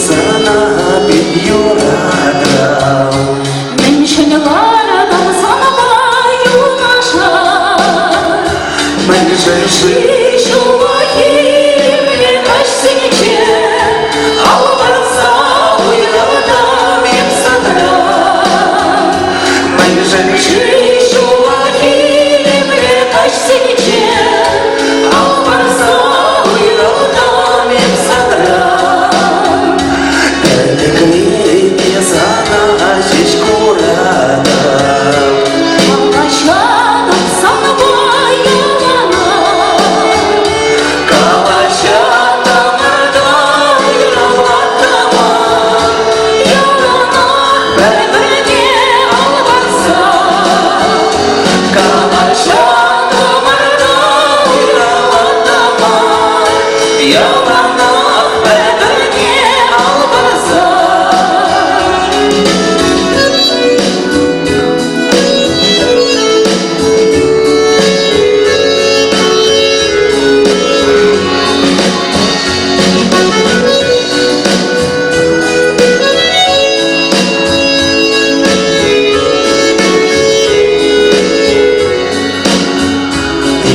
sana bir yuradan Menşelelerden sana yollaşar Menşeli şu vakit kaçsın için Alvarsa uyuyorum hep sana Menşeli şu vakit kaçsın için Alvarsa uyuyorum hep sana Крепкий sana şişkurada Kavuşalım sana bayılana Kavuşalım da yaralatma Yarana beni alvarsa Kavuşalım da yaralatma Yalana beni alvarsa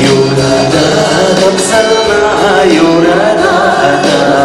Yurada sana yurada